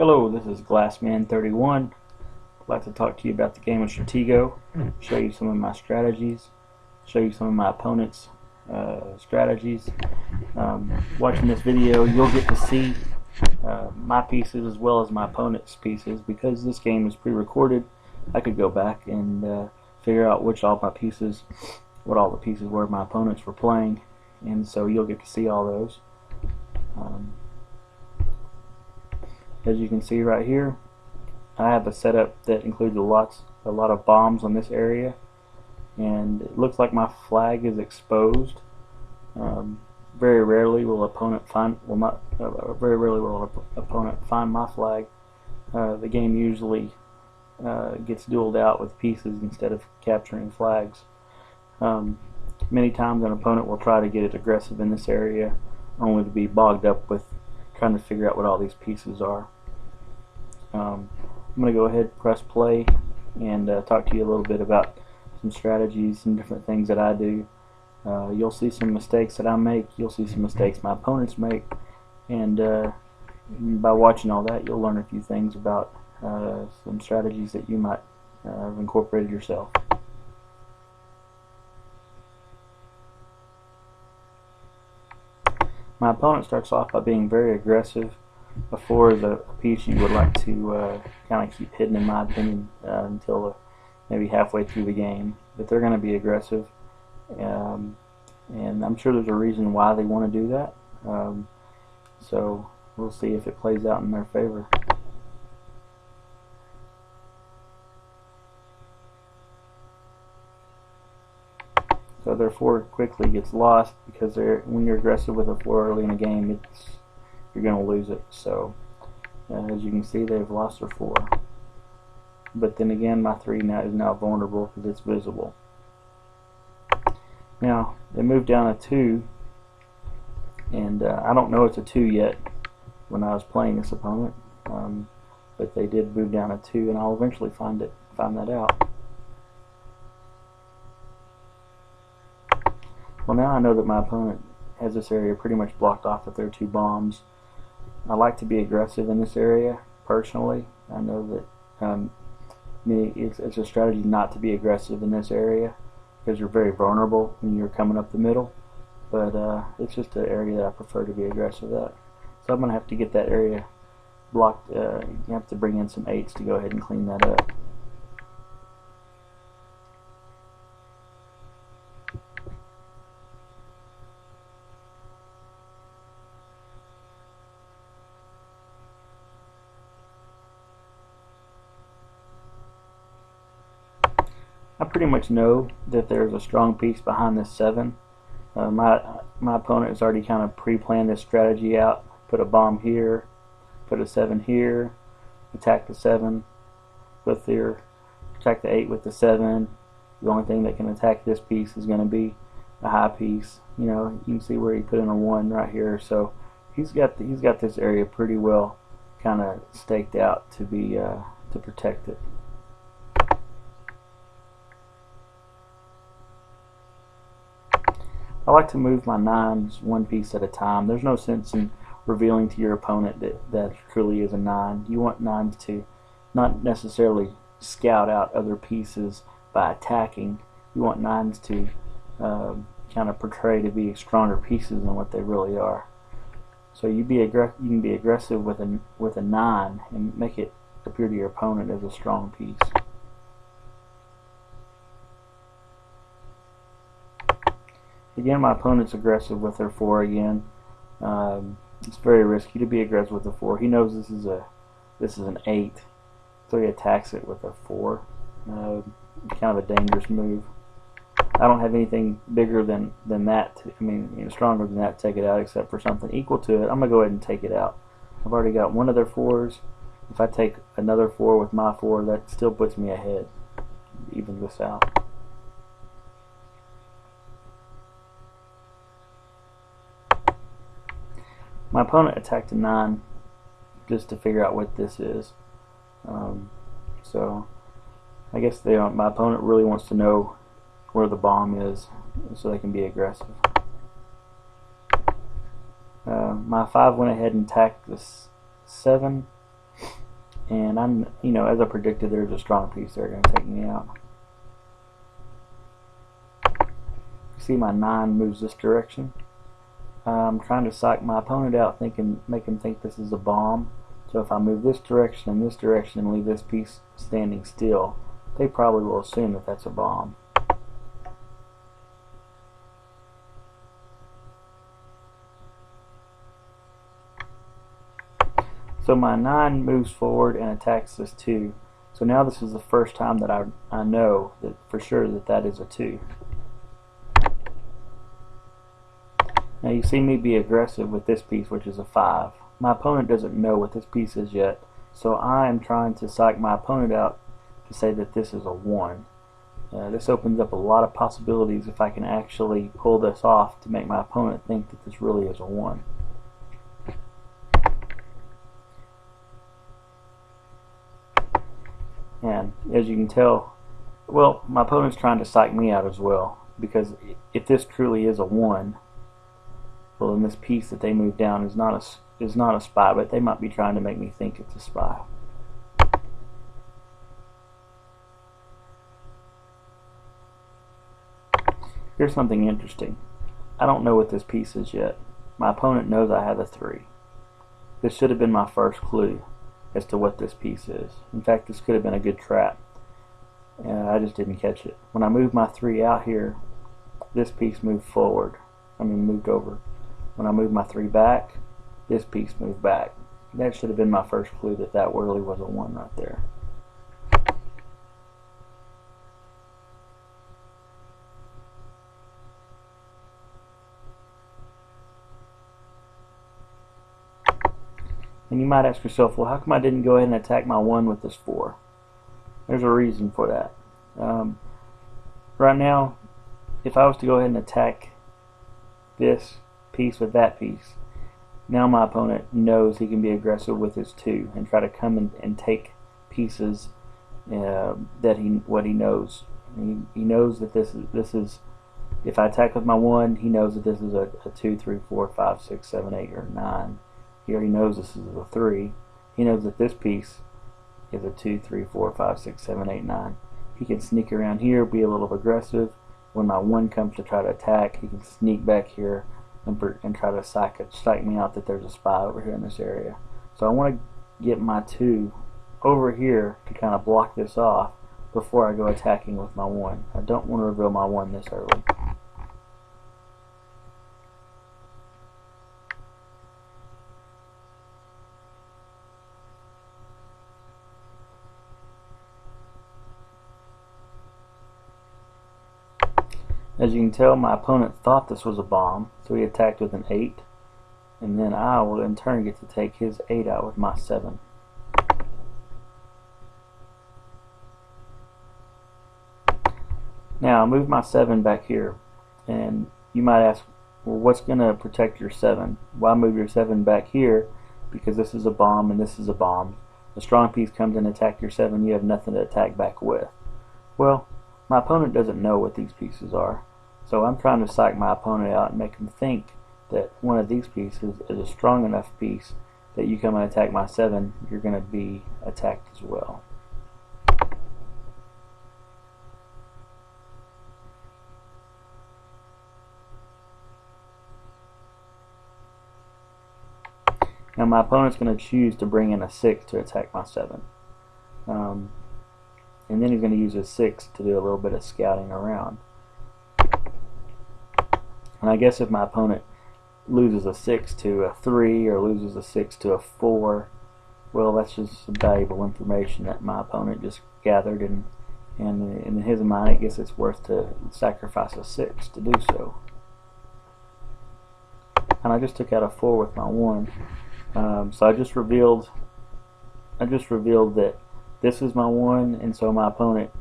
Hello, this is Glassman31. I'd like to talk to you about the game of Stratego, show you some of my strategies, show you some of my opponent's strategies. Watching this video, you'll get to see my pieces as well as my opponent's pieces. Because this game is pre-recorded, I could go back and figure out what all the pieces were my opponents were playing, and so you'll get to see all those. As you can see right here, I have a setup that includes a lot of bombs on this area, and it looks like my flag is exposed. Very rarely will opponent find my flag. The game usually gets dueled out with pieces instead of capturing flags. Many times an opponent will try to get it aggressive in this area, only to be bogged up with trying to figure out what all these pieces are. I'm going to go ahead and press play and talk to you a little bit about some strategies, some different things that I do. You'll see some mistakes that I make, you'll see some mistakes my opponents make, and by watching all that you'll learn a few things about some strategies that you might have incorporated yourself. My opponent starts off by being very aggressive. Before is a piece you would like to kind of keep hidden, in my opinion, until maybe halfway through the game. But they're going to be aggressive, and I'm sure there's a reason why they want to do that. So we'll see if it plays out in their favor. So their 4 quickly gets lost because when you're aggressive with a 4 early in a game, you're going to lose it. So as you can see, they've lost their 4. But then again, my 3 is now vulnerable because it's visible. Now they moved down a 2, and I don't know it's a 2 yet when I was playing this opponent, but they did move down a 2, and I'll eventually find that out. Well, now I know that my opponent has this area pretty much blocked off with their 2 bombs. I like to be aggressive in this area, personally. I know that it's a strategy not to be aggressive in this area because you're very vulnerable when you're coming up the middle, but it's just an area that I prefer to be aggressive at. So I'm going to have to get that area blocked. You have to bring in some 8s to go ahead and clean that up. I pretty much know that there's a strong piece behind this 7. My opponent has already kind of pre-planned this strategy out. Put a bomb here, put a 7 here, attack the 7 with attack the 8 with the 7. The only thing that can attack this piece is going to be a high piece. You know, you can see where he put in a 1 right here. So he's got this area pretty well kind of staked out to be to protect it. I like to move my 9s 1 piece at a time. There's no sense in revealing to your opponent that truly is a 9. You want 9s to not necessarily scout out other pieces by attacking. You want 9s to kind of portray to be stronger pieces than what they really are. So you can be aggressive with a 9 and make it appear to your opponent as a strong piece. Again, my opponent's aggressive with their 4 again. It's very risky to be aggressive with the 4. He knows this is an 8, so he attacks it with a 4. Kind of a dangerous move. I don't have anything bigger than that. Stronger than that to take it out, except for something equal to it. I'm gonna go ahead and take it out. I've already got one of their 4s. If I take another 4 with my 4, that still puts me ahead. Evens this out. My opponent attacked a 9 just to figure out what this is. So I guess my opponent really wants to know where the bomb is so they can be aggressive. My 5 went ahead and attacked this 7. and as I predicted, there's a strong piece there going to take me out. See, my 9 moves this direction. I'm trying to psych my opponent out, make him think this is a bomb. So if I move this direction and this direction and leave this piece standing still, they probably will assume that that's a bomb. So my 9 moves forward and attacks this 2. So now this is the first time that I know that for sure that is a 2. Now you see me be aggressive with this piece, which is a 5. My opponent doesn't know what this piece is yet, so I am trying to psych my opponent out to say that this is a 1. This opens up a lot of possibilities if I can actually pull this off to make my opponent think that this really is a 1. And as you can tell, well, my opponent's trying to psych me out as well, because if this truly is a 1, well, then this piece that they moved down is not a spy, but they might be trying to make me think it's a spy. Here's something interesting. I don't know what this piece is yet. My opponent knows I have a 3. This should have been my first clue as to what this piece is. In fact, this could have been a good trap. I just didn't catch it. When I moved my 3 out here, this piece moved forward. Moved over. When I moved my 3 back, this piece moved back. That should have been my first clue that really was a 1 right there. And you might ask yourself, well, how come I didn't go ahead and attack my 1 with this 4? There's a reason for that. Right now, if I was to go ahead and attack this piece with that piece, now my opponent knows he can be aggressive with his 2 and try to come and take pieces what he knows. He knows that this is if I attack with my 1, he knows that this is a 2, 3, 4, 5, 6, 7, 8, or 9. He already knows this is a 3. He knows that this piece is a 2, 3, 4, 5, 6, 7, 8, 9. He can sneak around here, be a little aggressive. When my 1 comes to try to attack, he can sneak back here and try to psych me out that there's a spy over here in this area. So I want to get my 2 over here to kind of block this off before I go attacking with my 1. I don't want to reveal my 1 this early. As you can tell, my opponent thought this was a bomb, so he attacked with an 8, and then I will in turn get to take his 8 out with my 7. Now I move my 7 back here, and you might ask, well, what's going to protect your 7? Why move your 7 back here? Because this is a bomb and this is a bomb. The strong piece comes and attacks your 7, you have nothing to attack back with. Well, my opponent doesn't know what these pieces are. So I'm trying to psych my opponent out and make him think that one of these pieces is a strong enough piece that you come and attack my 7, you're going to be attacked as well. Now my opponent's going to choose to bring in a 6 to attack my 7. And then he's going to use his 6 to do a little bit of scouting around. And I guess if my opponent loses a 6 to a 3 or loses a 6 to a 4, well, that's just some valuable information that my opponent just gathered, and in his mind, I guess it's worth to sacrifice a 6 to do so. And I just took out a 4 with my 1, so I just revealed that this is my 1, and so my opponent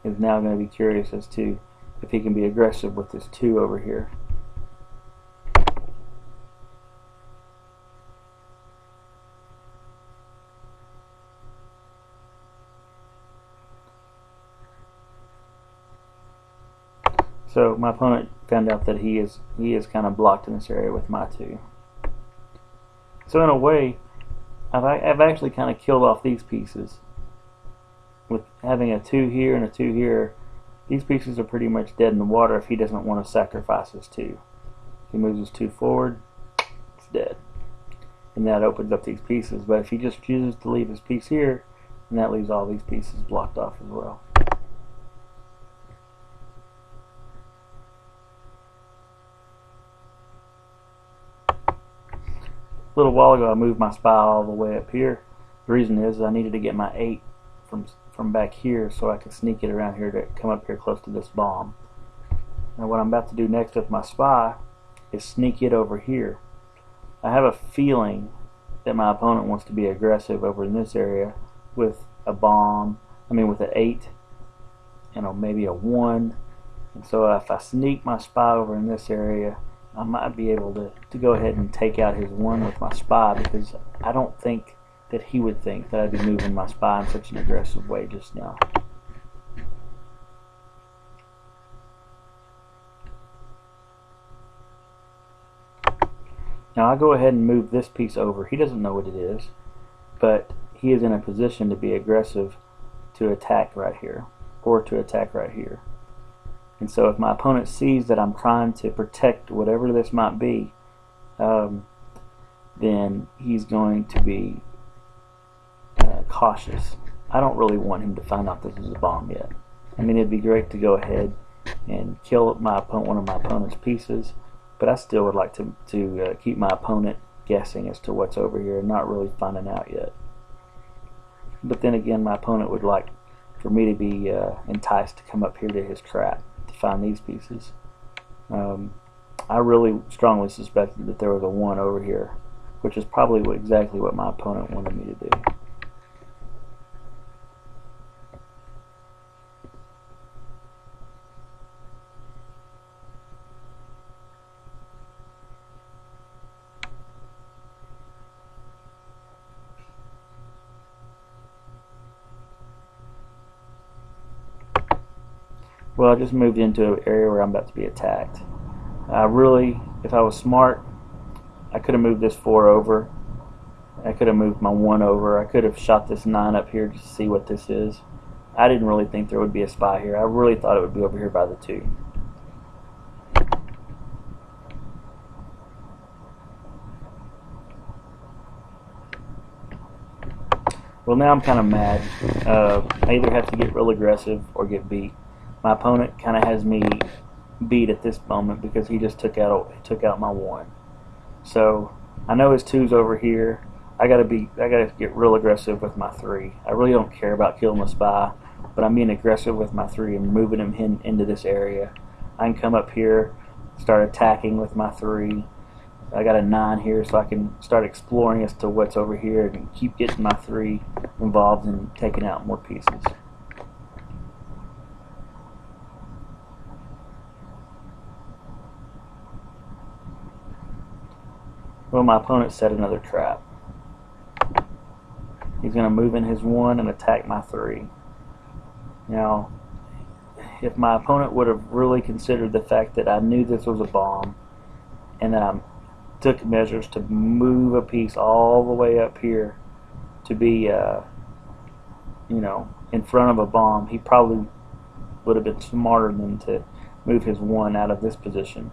is now going to be curious as to if he can be aggressive with this 2 over here. So my opponent found out that he is kind of blocked in this area with my 2. So in a way, I've actually kind of killed off these pieces. With having a 2 here and a 2 here, these pieces are pretty much dead in the water if he doesn't want to sacrifice his 2. If he moves his 2 forward, it's dead. And that opens up these pieces. But if he just chooses to leave his piece here, then that leaves all these pieces blocked off as well. A little while ago I moved my spy all the way up here. The reason is I needed to get my 8 from back here so I could sneak it around here to come up here close to this bomb. Now what I'm about to do next with my spy is sneak it over here. I have a feeling that my opponent wants to be aggressive over in this area with a bomb, with an 8 and maybe a 1. And so if I sneak my spy over in this area, I might be able to go ahead and take out his 1 with my spy, because I don't think that he would think that I'd be moving my spy in such an aggressive way just now. Now I go ahead and move this piece over. He doesn't know what it is, but he is in a position to be aggressive to attack right here, or to attack right here. And so if my opponent sees that I'm trying to protect whatever this might be, then he's going to be cautious. I don't really want him to find out this is a bomb yet. It'd be great to go ahead and kill one of my opponent's pieces, but I still would like to keep my opponent guessing as to what's over here and not really finding out yet. But then again, my opponent would like for me to be enticed to come up here to his trap to find these pieces. I really strongly suspected that there was a 1 over here, which is probably exactly what my opponent wanted me to do. Well, I just moved into an area where I'm about to be attacked. If I was smart, I could have moved this 4 over. I could have moved my 1 over. I could have shot this 9 up here just to see what this is. I didn't really think there would be a spy here. I really thought it would be over here by the 2. Well, now I'm kind of mad. I either have to get real aggressive or get beat. My opponent kind of has me beat at this moment because he just took out my 1. So I know his 2's over here. I gotta get real aggressive with my 3. I really don't care about killing the spy, but I'm being aggressive with my 3 and moving him into this area. I can come up here, start attacking with my 3. I got a 9 here, so I can start exploring as to what's over here and keep getting my 3 involved in taking out more pieces. Well, my opponent set another trap. He's going to move in his 1 and attack my 3. Now, if my opponent would have really considered the fact that I knew this was a bomb and that I took measures to move a piece all the way up here to be, in front of a bomb, he probably would have been smarter than to move his 1 out of this position.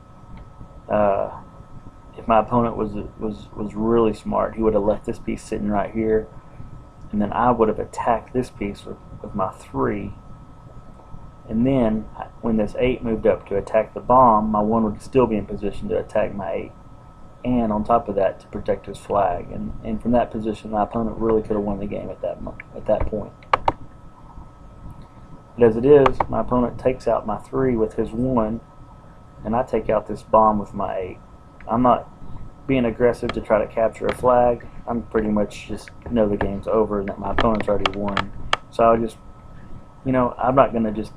If my opponent was really smart, he would have left this piece sitting right here, and then I would have attacked this piece with my 3. And then when this 8 moved up to attack the bomb, my 1 would still be in position to attack my 8, and on top of that to protect his flag. And from that position, my opponent really could have won the game at that point. But as it is, my opponent takes out my 3 with his 1, and I take out this bomb with my 8. I'm not being aggressive to try to capture a flag. I'm pretty much just know the game's over and that my opponent's already won. So I'll just, I'm not going to just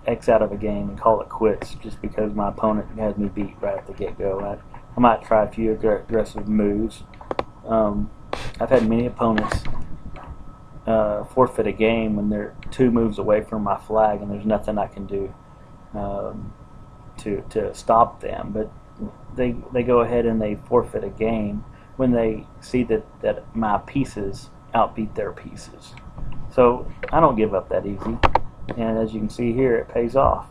X out of a game and call it quits just because my opponent has me beat right at the get-go. I might try a few aggressive moves. I've had many opponents forfeit a game when they're 2 moves away from my flag and there's nothing I can do to stop them. But they go ahead and they forfeit a game when they see that my pieces outbeat their pieces. So I don't give up that easy, and as you can see here, it pays off.